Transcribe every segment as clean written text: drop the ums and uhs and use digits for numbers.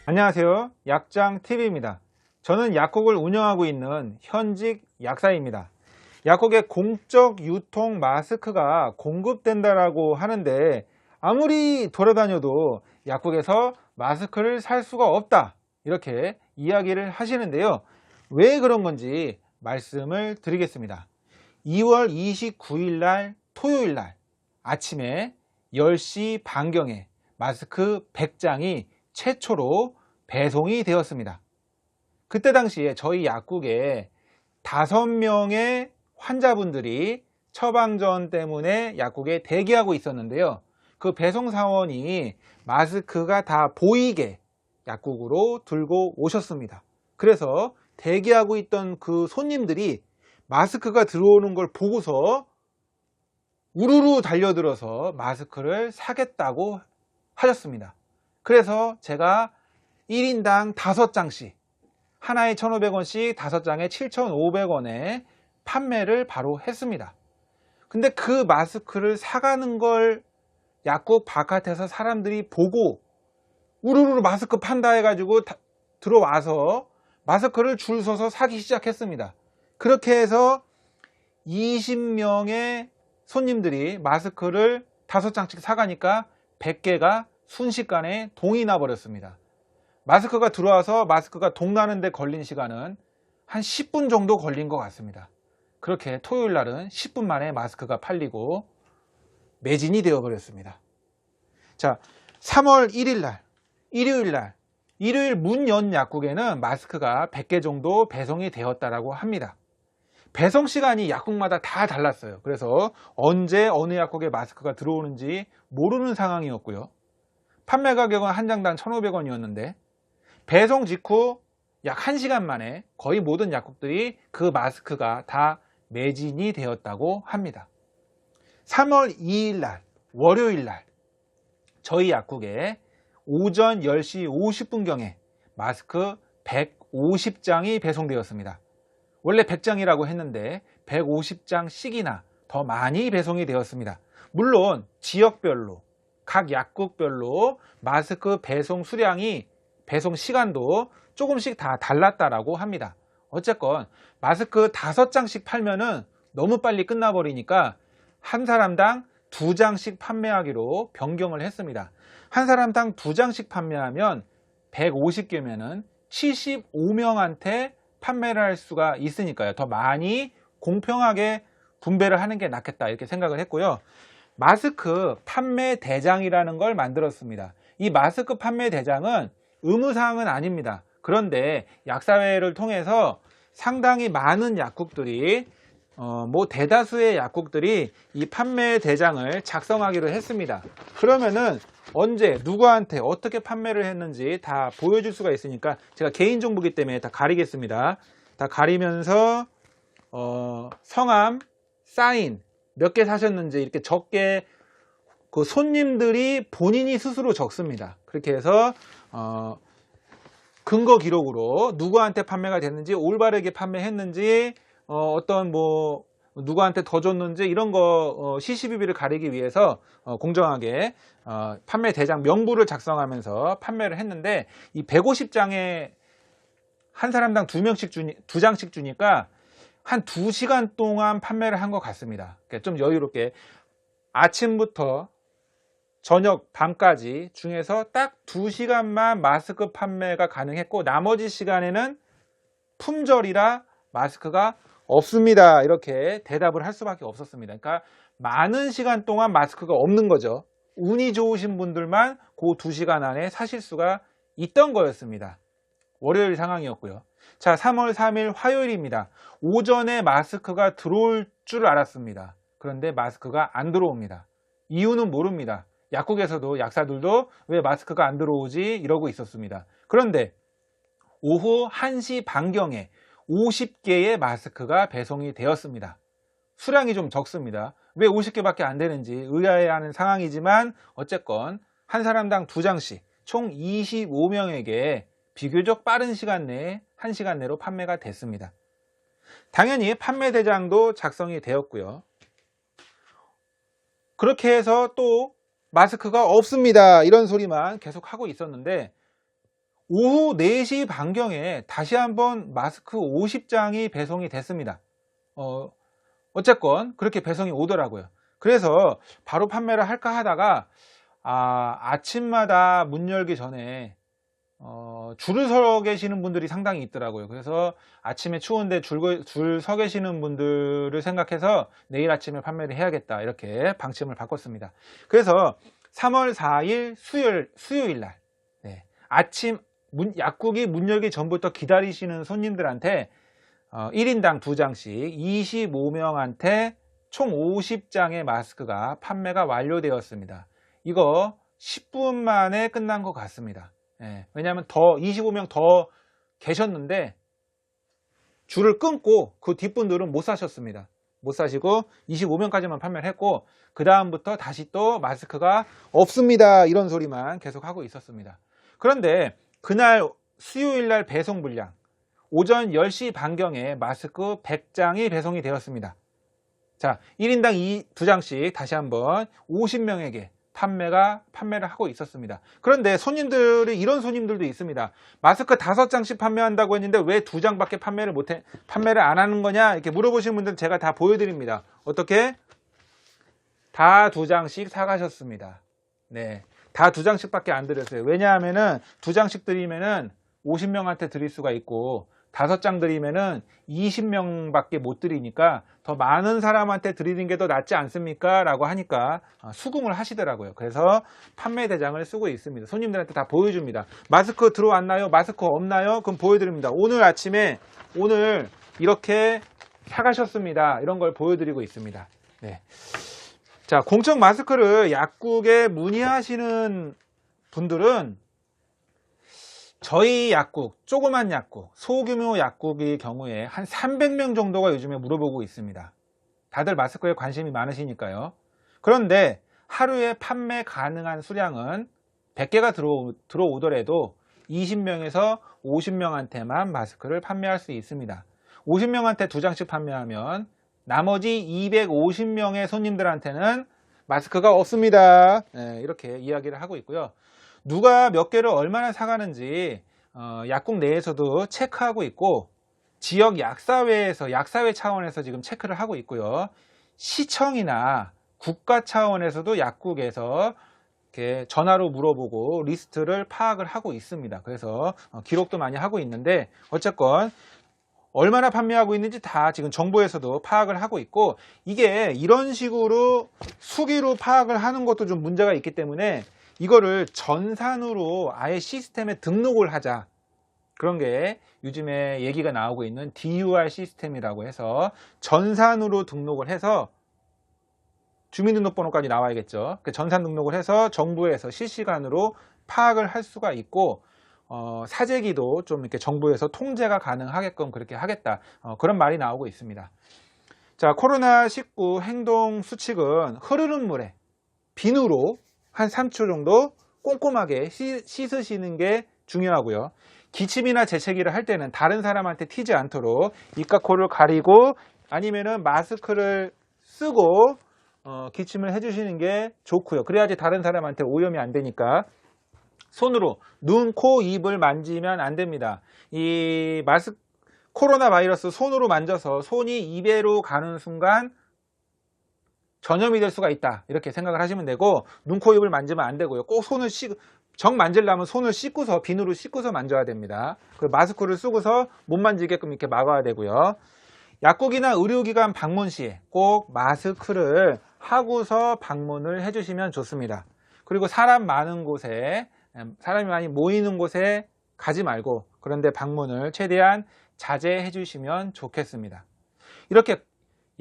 안녕하세요. 약장TV입니다. 저는 약국을 운영하고 있는 현직 약사입니다. 약국에 공적 유통 마스크가 공급된다라고 하는데 아무리 돌아다녀도 약국에서 마스크를 살 수가 없다, 이렇게 이야기를 하시는데요. 왜 그런 건지 말씀을 드리겠습니다. 2월 29일 날 토요일 날 아침에 10시 반경에 마스크 100장이 최초로 배송이 되었습니다. 그때 당시에 저희 약국에 5명의 환자분들이 처방전 때문에 약국에 대기하고 있었는데요. 그 배송 사원이 마스크가 다 보이게 약국으로 들고 오셨습니다. 그래서 대기하고 있던 그 손님들이 마스크가 들어오는 걸 보고서 우르르 달려들어서 마스크를 사겠다고 하셨습니다. 그래서 제가 1인당 5장씩, 하나에 1,500원씩 5장에 7,500원에 판매를 바로 했습니다. 근데 그 마스크를 사가는 걸 약국 바깥에서 사람들이 보고 우르르 마스크 판다 해가지고 들어와서 마스크를 줄 서서 사기 시작했습니다. 그렇게 해서 20명의 손님들이 마스크를 5장씩 사가니까 100개가 순식간에 동이 나버렸습니다. 마스크가 들어와서 마스크가 동나는 데 걸린 시간은 한 10분 정도 걸린 것 같습니다. 그렇게 토요일 날은 10분 만에 마스크가 팔리고 매진이 되어버렸습니다. 자, 3월 1일 날, 일요일 날, 일요일 문 연 약국에는 마스크가 100개 정도 배송이 되었다라고 합니다. 배송 시간이 약국마다 다 달랐어요. 그래서 언제 어느 약국에 마스크가 들어오는지 모르는 상황이었고요. 판매 가격은 한 장당 1,500원이었는데 배송 직후 약 1시간 만에 거의 모든 약국들이 그 마스크가 다 매진이 되었다고 합니다. 3월 2일 날, 월요일 날 저희 약국에 오전 10시 50분경에 마스크 150장이 배송되었습니다. 원래 100장이라고 했는데 150장씩이나 더 많이 배송이 되었습니다. 물론 지역별로, 각 약국별로 마스크 배송 수량이, 배송 시간도 조금씩 다 달랐다라고 합니다. 어쨌건 마스크 5장씩 팔면은 너무 빨리 끝나버리니까 한 사람당 2장씩 판매하기로 변경을 했습니다. 한 사람당 2장씩 판매하면 150개면은 75명한테 판매를 할 수가 있으니까요. 더 많이 공평하게 분배를 하는 게 낫겠다, 이렇게 생각을 했고요. 마스크 판매 대장이라는 걸 만들었습니다. 이 마스크 판매 대장은 의무사항은 아닙니다. 그런데 약사회를 통해서 상당히 많은 약국들이 대다수의 약국들이 이 판매 대장을 작성하기로 했습니다. 그러면은 언제 누구한테 어떻게 판매를 했는지 다 보여줄 수가 있으니까 제가 개인정보이기 때문에 다 가리겠습니다. 다 가리면서 성함, 사인, 몇 개 사셨는지 이렇게 적게 그 손님들이 본인이 스스로 적습니다. 그렇게 해서 근거 기록으로 누구한테 판매가 됐는지, 올바르게 판매했는지, 어떤 누구한테 더 줬는지 이런 거 시시비비를 가리기 위해서 공정하게 판매 대장 명부를 작성하면서 판매를 했는데, 이 150장에 한 사람당 2장씩 주니까 한 2시간 동안 판매를 한 것 같습니다. 좀 여유롭게 아침부터 저녁 밤까지 중에서 딱 2시간만 마스크 판매가 가능했고 나머지 시간에는 품절이라 마스크가 없습니다, 이렇게 대답을 할 수밖에 없었습니다. 그러니까 많은 시간 동안 마스크가 없는 거죠. 운이 좋으신 분들만 그 2시간 안에 사실 수가 있던 거였습니다. 월요일 상황이었고요. 자, 3월 3일 화요일입니다. 오전에 마스크가 들어올 줄 알았습니다. 그런데 마스크가 안 들어옵니다. 이유는 모릅니다. 약국에서도, 약사들도 왜 마스크가 안 들어오지 이러고 있었습니다. 그런데 오후 1시 반경에 50개의 마스크가 배송이 되었습니다. 수량이 좀 적습니다. 왜 50개밖에 안 되는지 의아해하는 상황이지만 어쨌건 한 사람당 2장씩 총 25명에게 비교적 빠른 시간 내에 1시간 내로 판매가 됐습니다. 당연히 판매 대장도 작성이 되었고요. 그렇게 해서 또 마스크가 없습니다, 이런 소리만 계속 하고 있었는데 오후 4시 반경에 다시 한번 마스크 50장이 배송이 됐습니다. 어쨌건 그렇게 배송이 오더라고요. 그래서 바로 판매를 할까 하다가 아침마다 문 열기 전에 줄을 서 계시는 분들이 상당히 있더라고요. 그래서 아침에 추운데 줄 서 계시는 분들을 생각해서 내일 아침에 판매를 해야겠다, 이렇게 방침을 바꿨습니다. 그래서 3월 4일 수요일 날, 아침 약국이 문 열기 전부터 기다리시는 손님들한테 1인당 2장씩 25명한테 총 50장의 마스크가 판매가 완료되었습니다. 이거 10분 만에 끝난 것 같습니다. 왜냐하면 25명 더 계셨는데 줄을 끊고 그 뒷분들은 못 사셨습니다. 못 사시고 25명까지만 판매를 했고, 그 다음부터 다시 또 마스크가 없습니다, 이런 소리만 계속 하고 있었습니다. 그런데 그날 수요일날 배송 물량 오전 10시 반경에 마스크 100장이 배송이 되었습니다. 자, 1인당 2장씩 다시 한번 50명에게 판매를 하고 있었습니다. 그런데 손님들이, 이런 손님들도 있습니다. 마스크 5장씩 판매한다고 했는데 왜 2장밖에 판매를 안 하는 거냐, 이렇게 물어보시는 분들은 제가 다 보여드립니다. 어떻게? 다 2장씩 사가셨습니다. 다 2장씩밖에 안 드렸어요. 왜냐하면은 2장씩 드리면은 50명한테 드릴 수가 있고, 5장 드리면은 20명밖에 못 드리니까 더 많은 사람한테 드리는 게 더 낫지 않습니까? 라고 하니까 수긍을 하시더라고요. 그래서 판매 대장을 쓰고 있습니다. 손님들한테 다 보여줍니다. 마스크 들어왔나요? 마스크 없나요? 그럼 보여드립니다. 오늘 아침에 이렇게 사가셨습니다, 이런 걸 보여드리고 있습니다. 자, 공적 마스크를 약국에 문의하시는 분들은 저희 약국, 조그만 약국, 소규모 약국의 경우에 한 300명 정도가 요즘에 물어보고 있습니다. 다들 마스크에 관심이 많으시니까요. 그런데 하루에 판매 가능한 수량은 100개가 들어오더라도 20명에서 50명한테만 마스크를 판매할 수 있습니다. 50명한테 2장씩 판매하면 나머지 250명의 손님들한테는 마스크가 없습니다. 이렇게 이야기를 하고 있고요. 누가 몇 개를 얼마나 사가는지 약국 내에서도 체크하고 있고, 지역 약사회에서, 약사회 차원에서 지금 체크를 하고 있고요. 시청이나 국가 차원에서도 약국에서 이렇게 전화로 물어보고 리스트를 파악을 하고 있습니다. 그래서 기록도 많이 하고 있는데, 어쨌건 얼마나 판매하고 있는지 다 지금 정부에서도 파악을 하고 있고, 이게 이런 식으로 수기로 파악을 하는 것도 좀 문제가 있기 때문에 이거를 전산으로 아예 시스템에 등록을 하자, 그런 게 요즘에 얘기가 나오고 있는 DUR 시스템이라고 해서 전산으로 등록을 해서, 주민등록번호까지 나와야겠죠. 전산 등록을 해서 정부에서 실시간으로 파악을 할 수가 있고, 사재기도 좀 이렇게 정부에서 통제가 가능하게끔 그렇게 하겠다, 그런 말이 나오고 있습니다. 자, 코로나19 행동 수칙은 흐르는 물에 비누로 한 3초 정도 꼼꼼하게 씻으시는 게 중요하고요. 기침이나 재채기를 할 때는 다른 사람한테 튀지 않도록 입과 코를 가리고 아니면은 마스크를 쓰고 기침을 해주시는 게 좋고요. 그래야지 다른 사람한테 오염이 안 되니까. 손으로 눈, 코, 입을 만지면 안 됩니다. 이 코로나 바이러스 손으로 만져서 손이 입에로 가는 순간 전염이 될 수가 있다, 이렇게 생각을 하시면 되고, 눈, 코, 입을 만지면 안 되고요. 꼭 손을 만지려면 손을 씻고서, 비누로 씻고서 만져야 됩니다. 그리고 마스크를 쓰고서 못 만지게끔 이렇게 막아야 되고요. 약국이나 의료기관 방문 시에 꼭 마스크를 하고서 방문을 해주시면 좋습니다. 그리고 사람이 많이 모이는 곳에 가지 말고 그런데 방문을 최대한 자제해 주시면 좋겠습니다. 이렇게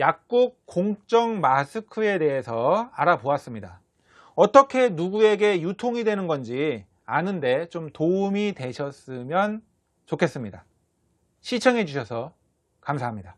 약국 공적 마스크에 대해서 알아보았습니다. 어떻게 누구에게 유통이 되는 건지 아는데 좀 도움이 되셨으면 좋겠습니다. 시청해 주셔서 감사합니다.